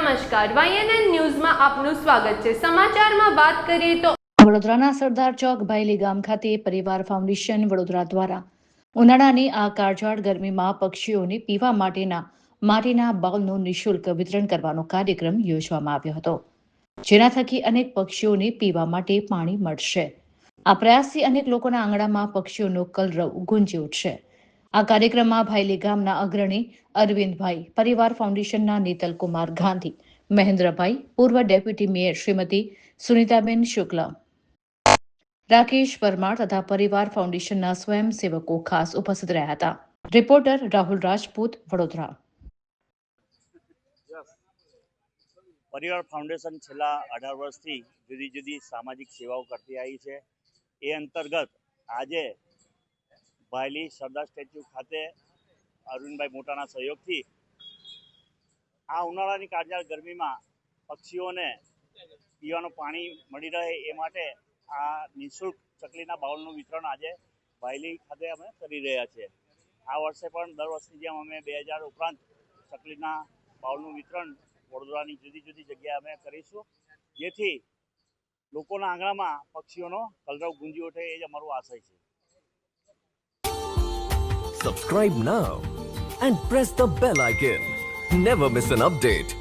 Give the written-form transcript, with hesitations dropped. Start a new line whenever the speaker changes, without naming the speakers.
નમસ્કાર, YNN ન્યૂઝમાં આપનું સ્વાગત છે। સમાચારમાં વાત કરીએ તો
વડોદરાના સરદાર ચોક ભાયલી ગામ ખાતે પરિવાર ફાઉન્ડેશન વડોદરા દ્વારા ઉનાળાની આ કાળઝાળ ગરમીમાં પક્ષીઓને પીવા માટેના માટીના બાઉલનું નિઃશુલ્ક વિતરણ કરવાનો કાર્યક્રમ યોજવામાં આવ્યો હતો, જેના થકી અનેક પક્ષીઓને પીવા માટે પાણી મળશે। આ પ્રયાસથી અનેક લોકોના આંગણામાં પક્ષીઓનો કલરવ ગુંજી ઉઠશે। આ કાર્યક્રમમાં ભાયલી ગામના અગ્રણી અરવિંદભાઈ, પરિવાર ફાઉન્ડેશનના નીતલ કુમાર ગાંધી, મહેન્દ્રભાઈ, પૂર્વ ડેપ્યુટી મેયર શ્રીમતી સુનિતાબેન શુક્લ, રાકેશ પરમાર તથા પરિવાર ફાઉન્ડેશનના સ્વયંસેવકો ખાસ ઉપસ્થિત રહ્યા હતા। રિપોર્ટર રાહુલ રાજપૂત, વડોદરા।
પરિવાર ફાઉન્ડેશન છેલ્લા 18 વર્ષથી જુદી જુદી સામાજિક સેવાઓ કરતી આવી છે। એ અંતર્ગત આજે ભાયલી સરદાર સ્ટેચ્યુ ખાતે અરવિંદભાઈ મોટાના સહયોગથી આ ઉનાળાની કાળઝાળ ગરમીમાં પક્ષીઓને પીવાનું પાણી મળી રહે એ માટે આ નિઃશુલ્ક ચકલીના બાઉલનું વિતરણ આજે ભાયલી ખાતે અમે કરી રહ્યા છીએ। આ વર્ષે પણ દર વર્ષની જેમ અમે 2000 ઉપરાંત ચકલીના બાઉલનું વિતરણ વડોદરાની જુદી જુદી જગ્યાએ અમે કરીશું, જેથી લોકોના આંગણામાં પક્ષીઓનો કલરવ ગુંજી ઉઠે એ જ અમારો આશય છે।
Subscribe now and press the bell icon. Never miss an update.